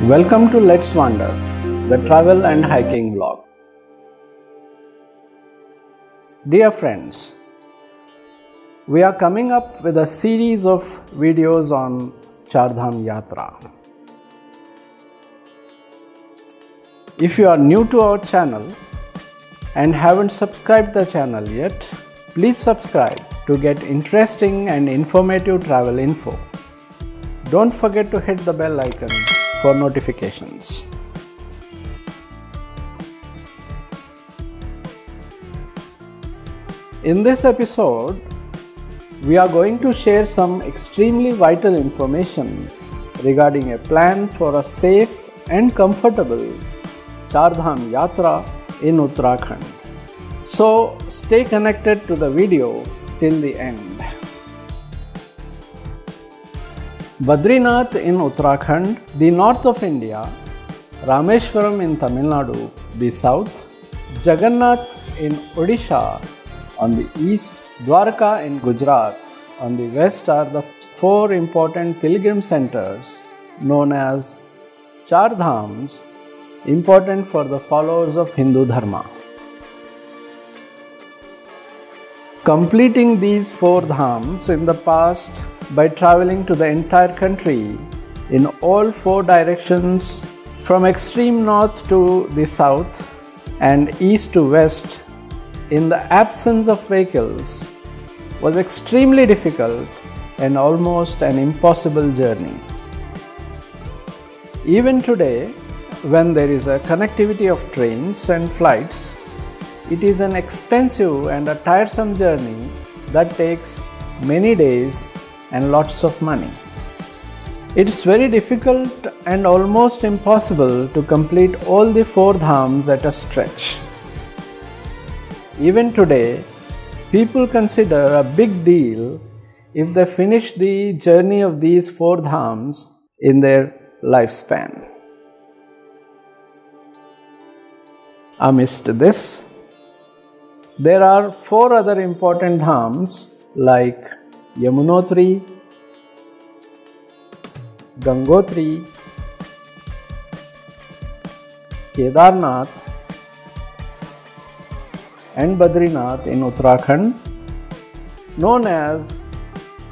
Welcome to Let's Wander, the travel and hiking vlog. Dear friends, we are coming up with a series of videos on Chardham Yatra. If you are new to our channel and haven't subscribed the channel yet, please subscribe to get interesting and informative travel info. Don't forget to hit the bell icon for notifications. In this episode, we are going to share some extremely vital information regarding a plan for a safe and comfortable Chardham Yatra in Uttarakhand. So stay connected to the video till the end. Badrinath in Uttarakhand, the north of India, Rameshwaram in Tamil Nadu, the south, Jagannath in Odisha on the east, Dwarka in Gujarat on the west are the four important pilgrim centers known as Char Dhams, important for the followers of Hindu Dharma. Completing these four dhams in the past by traveling to the entire country in all four directions from extreme north to the south and east to west in the absence of vehicles was extremely difficult and almost an impossible journey. Even today, when there is a connectivity of trains and flights, it is an expensive and a tiresome journey that takes many days and lots of money. It's very difficult and almost impossible to complete all the four dhams at a stretch. Even today, people consider a big deal if they finish the journey of these four dhams in their lifespan. Amidst this, there are four other important dhams like Yamunotri, Gangotri, Kedarnath and Badrinath in Uttarakhand, known as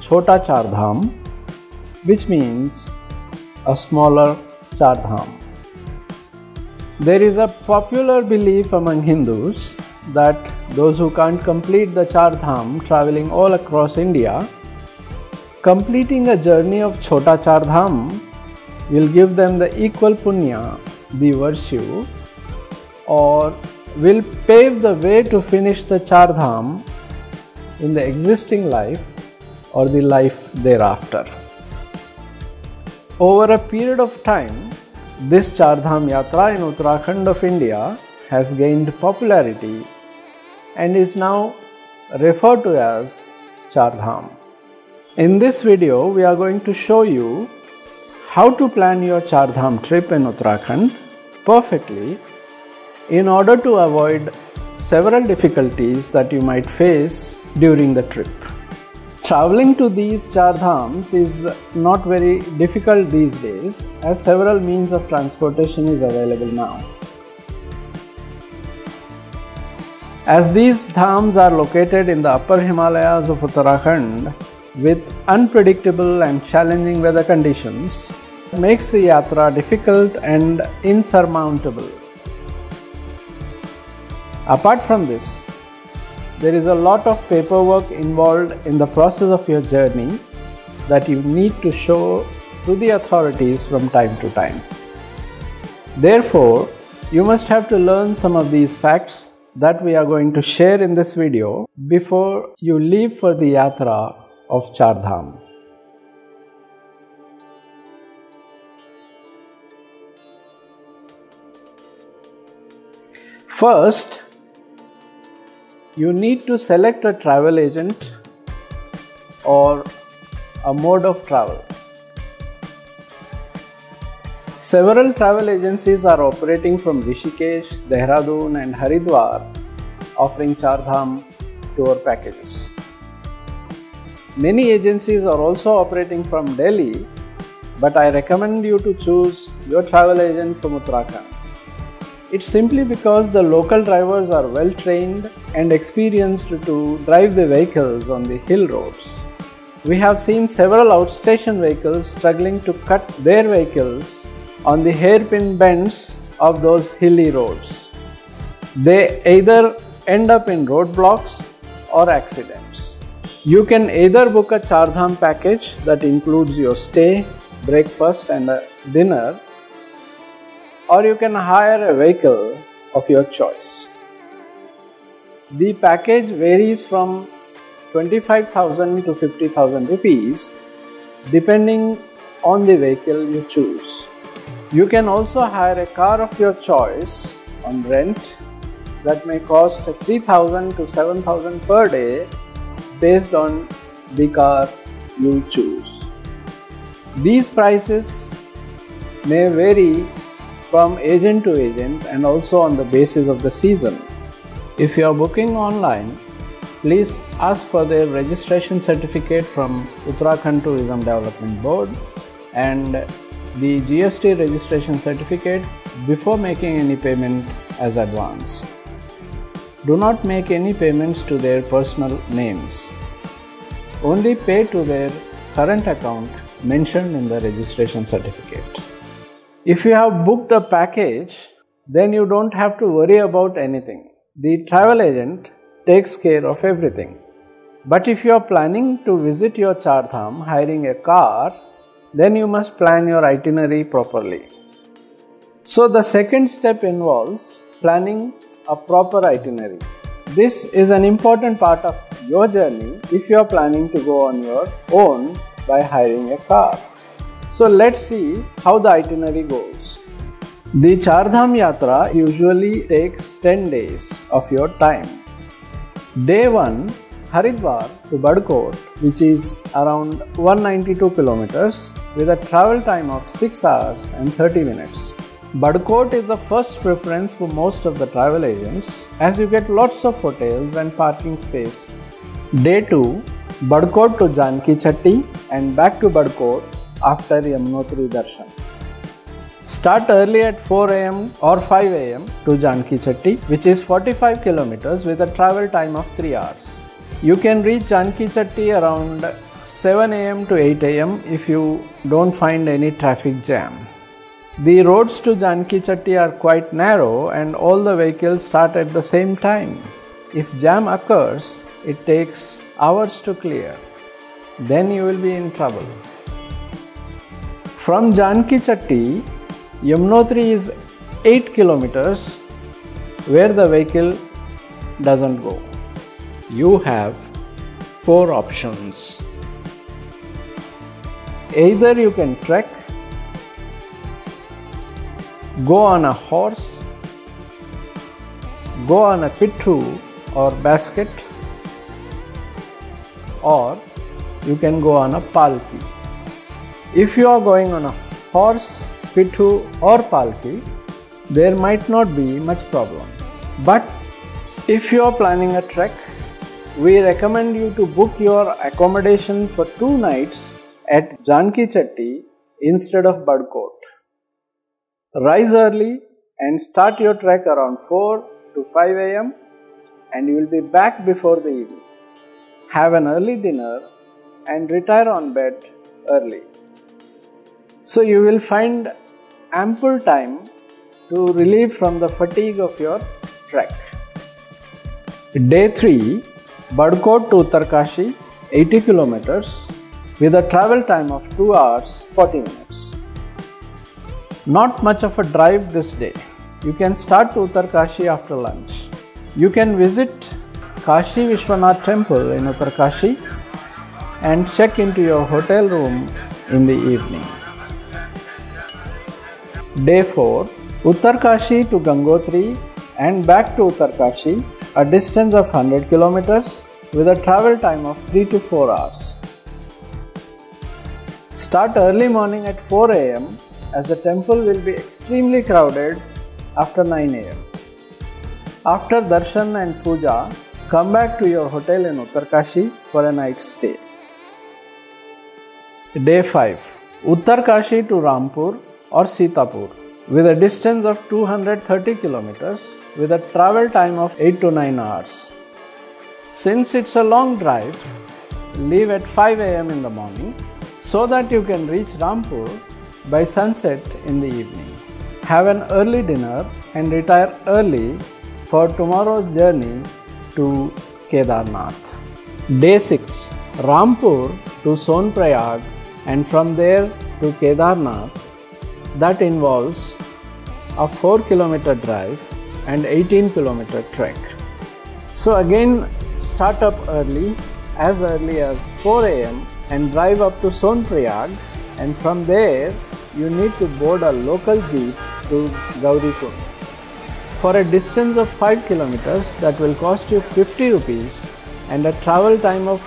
Chota Char Dham, which means a smaller Char Dham. There is a popular belief among Hindus that those who can't complete the Char Dham traveling all across India, completing a journey of Chota Char Dham will give them the equal punya, the virtue, or will pave the way to finish the Char Dham in the existing life or the life thereafter. Over a period of time, this Chardham Yatra in Uttarakhand of India has gained popularity and is now referred to as Char Dham. In this video, we are going to show you how to plan your Char Dham trip in Uttarakhand perfectly in order to avoid several difficulties that you might face during the trip. Traveling to these Char Dhams is not very difficult these days as several means of transportation is available now. As these dhams are located in the Upper Himalayas of Uttarakhand with unpredictable and challenging weather conditions, it makes the yatra difficult and insurmountable. Apart from this, there is a lot of paperwork involved in the process of your journey that you need to show to the authorities from time to time. Therefore, you must have to learn some of these facts that we are going to share in this video before you leave for the yatra of Char Dham. First, you need to select a travel agent or a mode of travel. Several travel agencies are operating from Rishikesh, Dehradun and Haridwar, offering Char Dham tour packages. Many agencies are also operating from Delhi, but I recommend you to choose your travel agent from Uttarakhand. It's simply because the local drivers are well trained and experienced to drive the vehicles on the hill roads. We have seen several outstation vehicles struggling to cut their vehicles on the hairpin bends of those hilly roads. They either end up in roadblocks or accidents. You can either book a Chardham package that includes your stay, breakfast and a dinner, or you can hire a vehicle of your choice. The package varies from 25,000 to 50,000 rupees depending on the vehicle you choose. You can also hire a car of your choice on rent that may cost 3,000 to 7,000 per day based on the car you choose. These prices may vary from agent to agent and also on the basis of the season. If you are booking online, please ask for their registration certificate from Uttarakhand Tourism Development Board and the GST registration certificate before making any payment as advance. Do not make any payments to their personal names. Only pay to their current account mentioned in the registration certificate. If you have booked a package, then you don't have to worry about anything. The travel agent takes care of everything. But if you are planning to visit your Chardham hiring a car, then you must plan your itinerary properly. So the second step involves planning a proper itinerary. This is an important part of your journey if you are planning to go on your own by hiring a car. So let's see how the itinerary goes. The Chardham Yatra usually takes 10 days of your time. Day 1, Haridwar to Badkot, which is around 192 kilometers with a travel time of 6 hours and 30 minutes. Badkot is the first preference for most of the travel agents as you get lots of hotels and parking space. Day 2, Badkot to Janki Chatti and back to Badkot after Yamunotri Darshan. Start early at 4 am or 5 am to Janki Chatti, which is 45 kilometers with a travel time of 3 hours. You can reach Janki Chatti around 7 am to 8 am if you don't find any traffic jam. The roads to Janki Chatti are quite narrow and all the vehicles start at the same time. If jam occurs, it takes hours to clear. Then you will be in trouble. From Janki Chatti, Yamunotri is 8 kilometers where the vehicle doesn't go. You have 4 options. Either you can trek, go on a horse, go on a pittu or basket, or you can go on a palki. If you are going on a horse, pittu or palki, there might not be much problem. But if you are planning a trek, we recommend you to book your accommodation for 2 nights at Janki Chatti instead of Badkot. Rise early and start your trek around 4 to 5 am and you will be back before the evening. Have an early dinner and retire on bed early. So you will find ample time to relieve from the fatigue of your trek. Day 3, Badkot to Uttarkashi, 80 kilometers with a travel time of 2 hours 40 minutes. Not much of a drive this day. You can start to Uttarkashi after lunch. You can visit Kashi Vishwanath temple in Uttarkashi and check into your hotel room in the evening. Day 4, Uttarkashi to Gangotri and back to Uttarkashi, a distance of 100 kilometers with a travel time of 3 to 4 hours. Start early morning at 4 am as the temple will be extremely crowded after 9 am. After darshan and puja, come back to your hotel in Uttarkashi for a night stay. Day 5, Uttarkashi to Rampur or Sitapur with a distance of 230 kilometers with a travel time of 8 to 9 hours. Since it's a long drive, leave at 5 am in the morning so that you can reach Rampur by sunset in the evening. Have an early dinner and retire early for tomorrow's journey to Kedarnath. Day 6. Rampur to Sonprayag and from there to Kedarnath. That involves a 4-kilometer drive and 18-kilometer trek. So again, start up early as 4 am and drive up to Sonprayag, and from there you need to board a local jeep to Gaurikund. For a distance of 5 kilometers that will cost you 50 rupees and a travel time of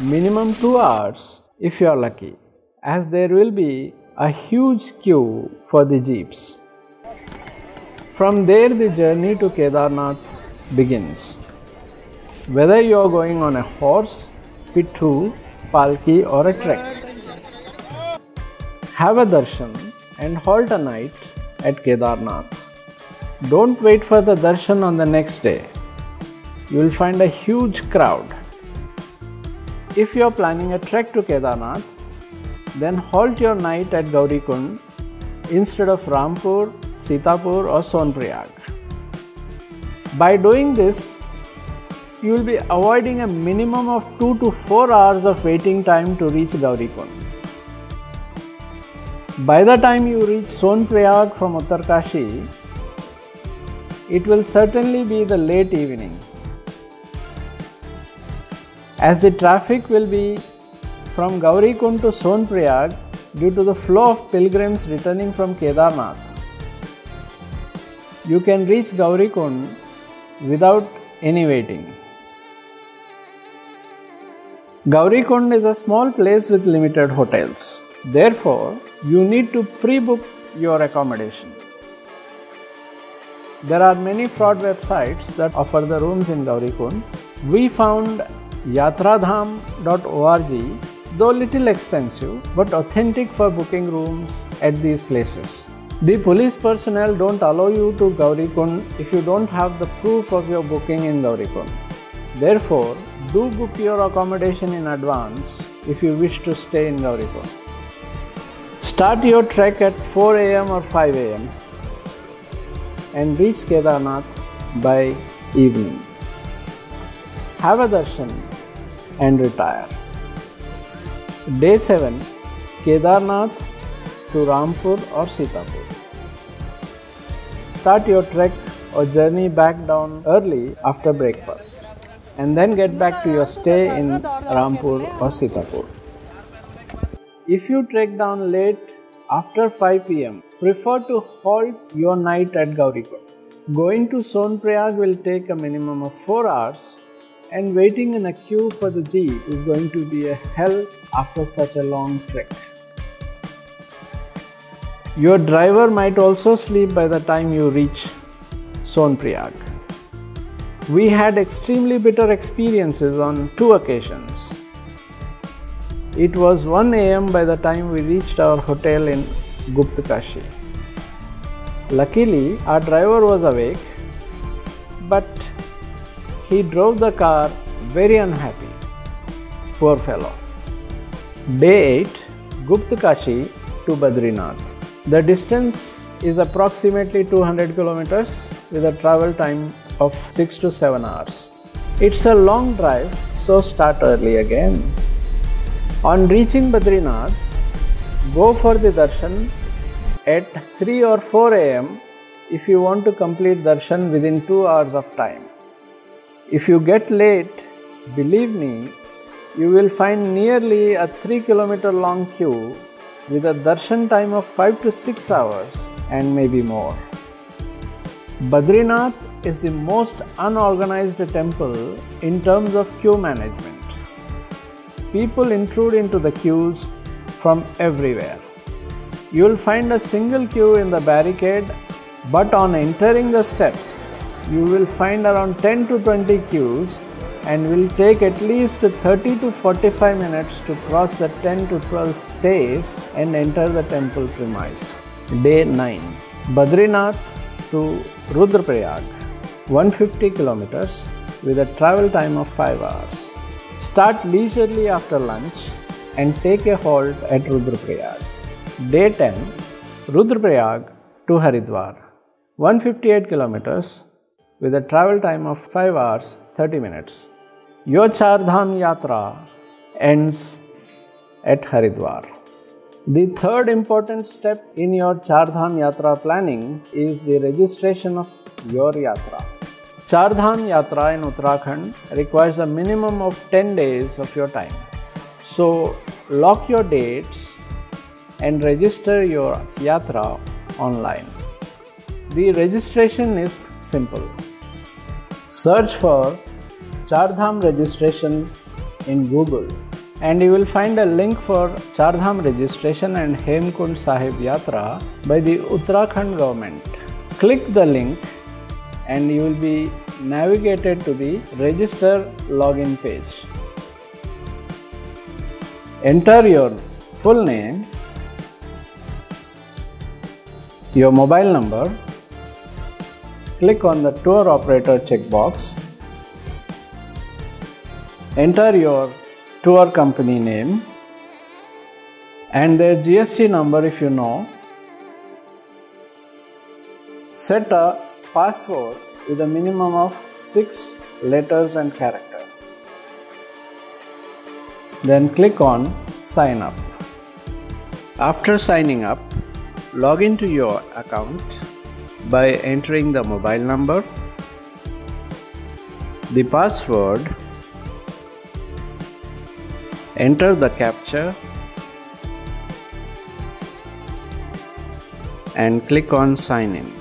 minimum 2 hours if you are lucky, as there will be a huge queue for the jeeps. From there the journey to Kedarnath begins. Whether you are going on a horse, pithu, palki or a trek. Have a darshan and halt a night at Kedarnath. Don't wait for the darshan on the next day. You will find a huge crowd. If you are planning a trek to Kedarnath, then halt your night at Gaurikund instead of Rampur, Sitapur or Sonprayag. By doing this, you will be avoiding a minimum of 2 to 4 hours of waiting time to reach Gaurikund. By the time you reach Sonprayag from Uttarkashi, it will certainly be the late evening, as the traffic will be from Gaurikund to Sonprayag due to the flow of pilgrims returning from Kedarnath. You can reach Gaurikund without any waiting. Gaurikund is a small place with limited hotels. Therefore, you need to pre-book your accommodation. There are many fraud websites that offer the rooms in Gaurikund. We found yatradham.org, though little expensive but authentic for booking rooms at these places. The police personnel don't allow you to Gaurikund if you don't have the proof of your booking in Gaurikund. Therefore, do book your accommodation in advance if you wish to stay in Gaurikund. Start your trek at 4 am or 5 am and reach Kedarnath by evening. Have a darshan and retire. Day 7. Kedarnath to Rampur or Sitapur. Start your trek or journey back down early after breakfast and then get back to your stay in Rampur or Sitapur. If you trek down late after 5 pm, prefer to halt your night at Gaurikund. Going to Sonprayag will take a minimum of 4 hours, and waiting in a queue for the jeep is going to be a hell after such a long trek. Your driver might also sleep by the time you reach Sonprayag. We had extremely bitter experiences on 2 occasions. It was 1 am by the time we reached our hotel in Guptkashi. Luckily, our driver was awake, but he drove the car very unhappy. Poor fellow. Day 8. Guptkashi to Badrinath. The distance is approximately 200 kilometers with a travel time of 6 to 7 hours. It's a long drive, so start early again. On reaching Badrinath, go for the darshan at 3 or 4 am if you want to complete darshan within 2 hours of time. If you get late, believe me, you will find nearly a 3-kilometer long queue with a darshan time of 5 to 6 hours and maybe more. Badrinath is the most unorganized temple in terms of queue management. People intrude into the queues from everywhere. You will find a single queue in the barricade, but on entering the steps, you will find around 10 to 20 queues and will take at least 30 to 45 minutes to cross the 10 to 12 stays and enter the temple premise. Day 9. Badrinath to Rudraprayag, 150 kilometers with a travel time of 5 hours. Start leisurely after lunch and take a halt at Rudraprayag. Day 10. Rudraprayag to Haridwar, 158 kilometers with a travel time of 5 hours 30 minutes. Your Chardham Yatra ends at Haridwar. The third important step in your Chardham Yatra planning is the registration of your Yatra. Chardham Yatra in Uttarakhand requires a minimum of 10 days of your time. So lock your dates and register your Yatra online. The registration is simple. Search for Chardham registration in Google and you will find a link for Chardham registration and Hemkund Sahib Yatra by the Uttarakhand government. Click the link and you will be navigated to the register login page. Enter your full name, your mobile number, click on the tour operator checkbox, enter your tour company name and their GST number if you know. Set a password with a minimum of 6 letters and characters. Then click on sign up. After signing up, log into your account by entering the mobile number, the password, enter the captcha and click on sign in.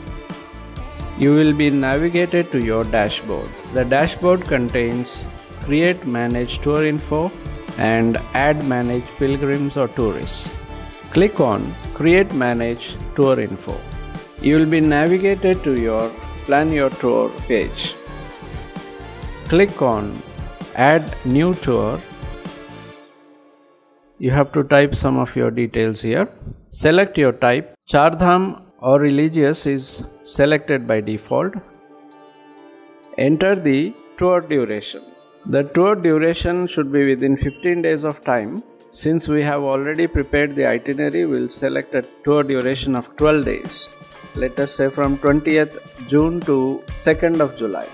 You will be navigated to your dashboard. The dashboard contains create manage tour info and add manage pilgrims or tourists. Click on create manage tour info. You will be navigated to your plan your tour page. Click on add new tour. You have to type some of your details here. Select your type. Chardham or religious is selected by default. Enter the tour duration. The tour duration should be within 15 days of time. Since we have already prepared the itinerary, we will select a tour duration of 12 days. Let us say from 20th June to 2nd of July.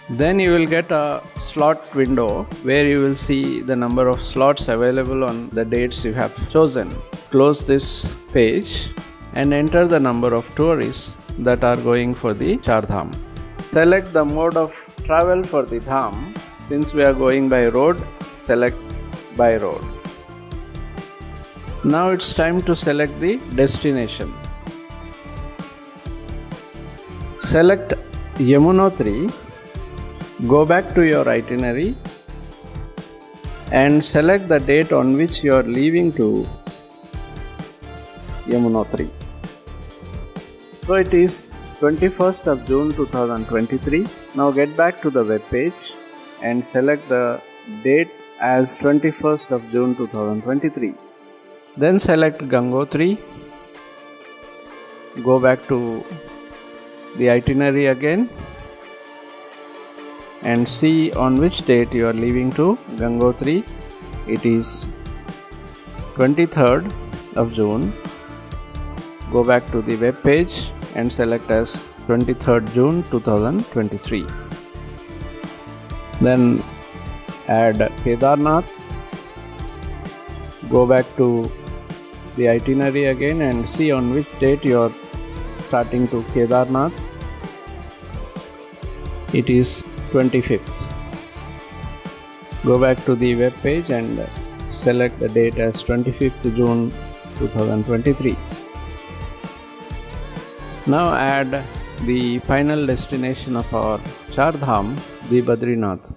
Then you will get a slot window where you will see the number of slots available on the dates you have chosen. Close this page and enter the number of tourists that are going for the Chardham. Select the mode of travel for the dham. Since we are going by road, select by road. Now it's time to select the destination. Select Yamunotri, go back to your itinerary and select the date on which you are leaving to Yamunotri. So it is 21st of June 2023. Now get back to the web page and select the date as 21st of June 2023. Then select Gangotri. Go back to the itinerary again and see on which date you are leaving to Gangotri. It is 23rd of June. Go back to the web page and select as 23rd June 2023. Then add Kedarnath. Go back to the itinerary again and see on which date you are starting to Kedarnath. It is 25th. Go back to the web page and select the date as 25th June 2023. Now add the final destination of our Chardham, the Badrinath.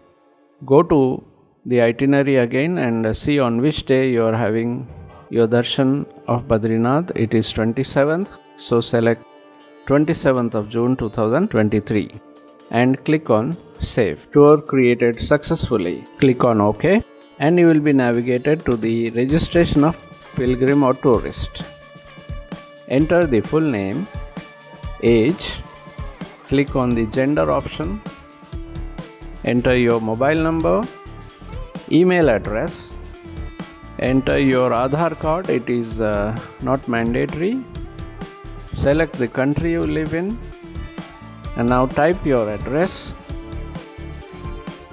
Go to the itinerary again and see on which day you are having your darshan of Badrinath. It is 27th. So select 27th of June 2023 and click on Save. Tour created successfully. Click on OK and you will be navigated to the registration of pilgrim or tourist. Enter the full name, age, click on the gender option, enter your mobile number, email address, enter your Aadhaar card, it is not mandatory, select the country you live in, and now type your address,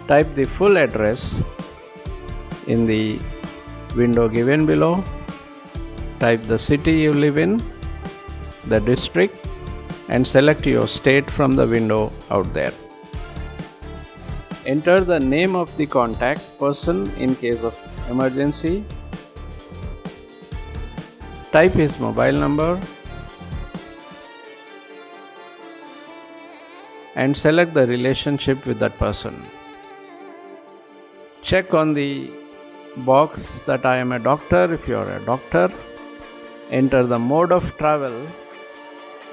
type the full address in the window given below, type the city you live in, the district, and select your state from the window out there. Enter the name of the contact person in case of emergency, type his mobile number, and select the relationship with that person. Check on the box that I am a doctor if you are a doctor. Enter the mode of travel,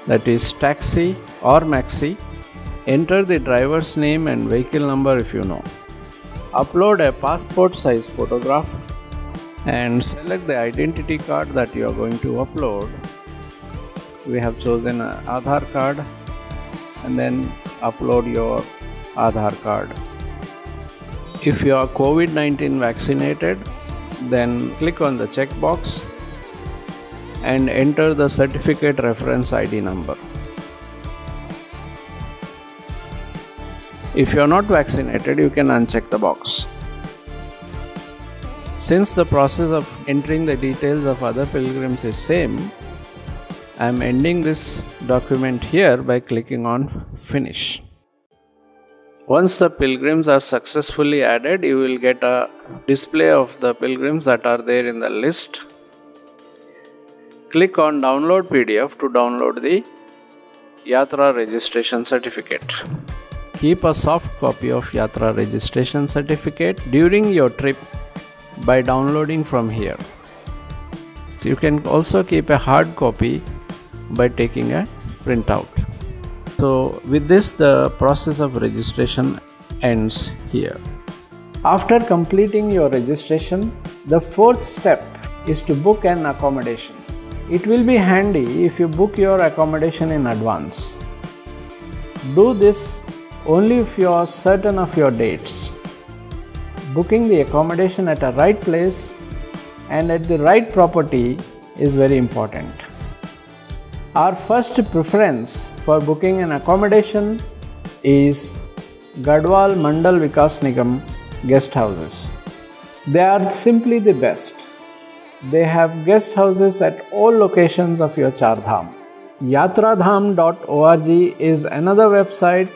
that is taxi or maxi. Enter the driver's name and vehicle number if you know. Upload a passport size photograph and select the identity card that you are going to upload. We have chosen an Aadhaar card, and then upload your Aadhaar card. If you are COVID-19 vaccinated, then click on the checkbox and enter the certificate reference ID number. If you are not vaccinated, you can uncheck the box. Since the process of entering the details of other pilgrims is same, I am ending this document here by clicking on Finish. Once the pilgrims are successfully added, you will get a display of the pilgrims that are there in the list. Click on Download PDF to download the Yatra registration certificate. Keep a soft copy of Yatra registration certificate during your trip by downloading from here. You can also keep a hard copy by taking a printout. So with this, the process of registration ends here. After completing your registration, the fourth step is to book an accommodation. It will be handy if you book your accommodation in advance. Do this only if you are certain of your dates. Booking the accommodation at a right place and at the right property is very important. Our first preference for booking an accommodation is Garhwal Mandal Vikas Nigam guest houses. They are simply the best. They have guest houses at all locations of your Chardham. Yatradham.org is another website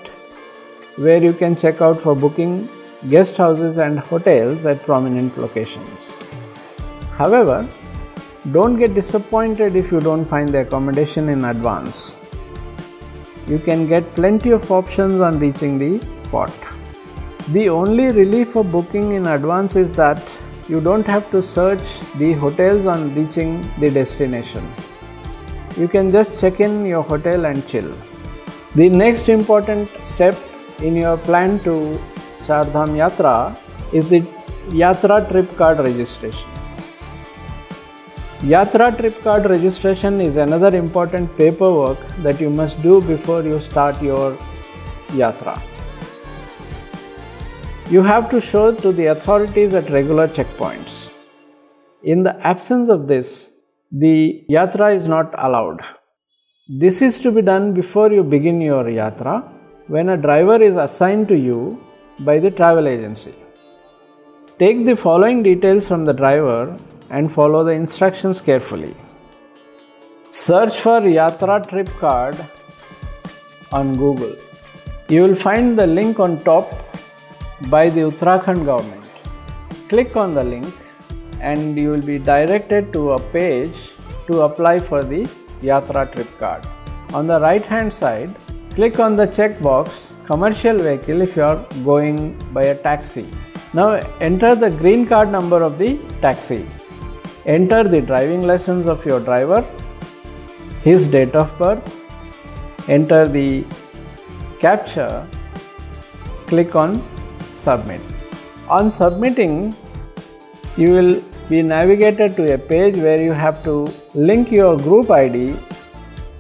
where you can check out for booking guest houses and hotels at prominent locations. However, don't get disappointed if you don't find the accommodation in advance. You can get plenty of options on reaching the spot. The only relief of booking in advance is that you don't have to search the hotels on reaching the destination. You can just check in your hotel and chill. The next important step in your plan to Chardham Yatra is the Yatra trip card registration. Yatra trip card registration is another important paperwork that you must do before you start your Yatra. You have to show to the authorities at regular checkpoints. In the absence of this, the Yatra is not allowed. This is to be done before you begin your Yatra, when a driver is assigned to you by the travel agency. Take the following details from the driver and follow the instructions carefully. Search for Yatra trip card on Google. You will find the link on top by the Uttarakhand government. Click on the link and you will be directed to a page to apply for the Yatra trip card. On the right hand side, click on the checkbox commercial vehicle if you are going by a taxi. Now enter the green card number of the taxi. Enter the driving license of your driver, his date of birth, enter the captcha, click on submit. On submitting, you will be navigated to a page where you have to link your group ID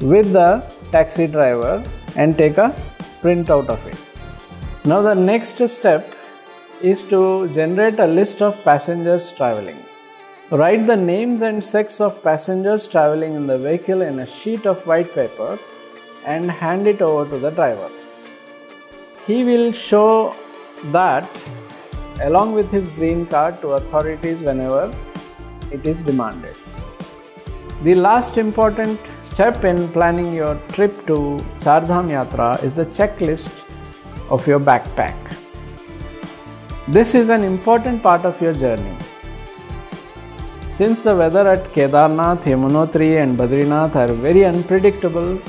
with the taxi driver and take a printout of it. Now the next step is to generate a list of passengers traveling. Write the names and sex of passengers traveling in the vehicle in a sheet of white paper and hand it over to the driver. He will show that along with his green card to authorities whenever it is demanded. The last important step in planning your trip to Chardham Yatra is the checklist of your backpack. This is an important part of your journey. Since the weather at Kedarnath, Yamunotri and Badrinath are very unpredictable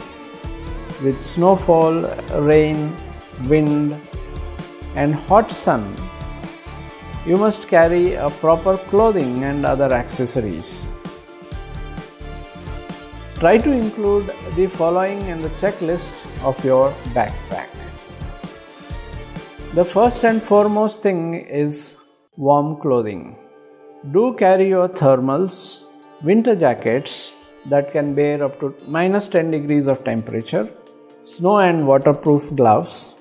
with snowfall, rain, wind and hot sun, you must carry a proper clothing and other accessories. Try to include the following in the checklist of your backpack. The first and foremost thing is warm clothing. Do carry your thermals, winter jackets that can bear up to -10 degrees of temperature, snow and waterproof gloves,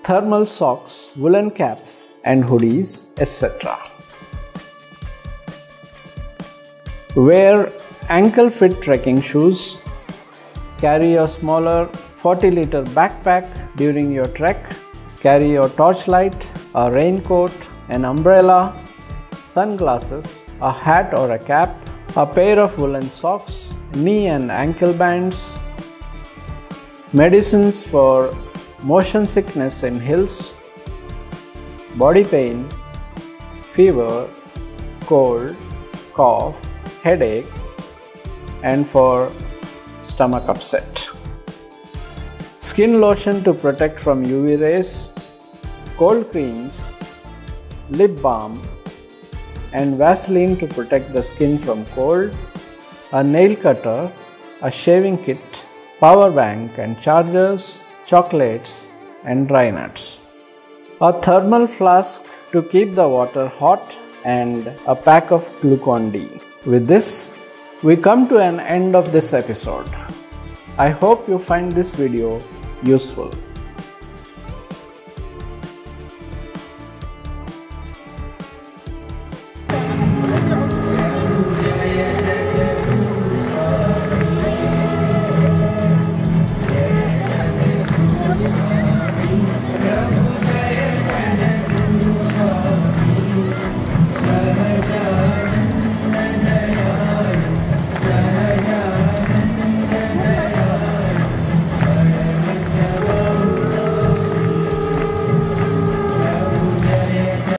thermal socks, woolen caps and hoodies, etc. Wear ankle-fit trekking shoes. Carry a smaller 40-liter backpack during your trek. Carry your torchlight, a raincoat, an umbrella, sunglasses, a hat or a cap, a pair of woolen socks, knee and ankle bands, medicines for motion sickness in hills, body pain, fever, cold, cough, headache, and for stomach upset. Skin lotion to protect from UV rays, cold creams, lip balm, and Vaseline to protect the skin from cold, a nail cutter, a shaving kit, power bank and chargers, chocolates and dry nuts. A thermal flask to keep the water hot and a pack of Glucon-D. With this, we come to an end of this episode. I hope you find this video useful.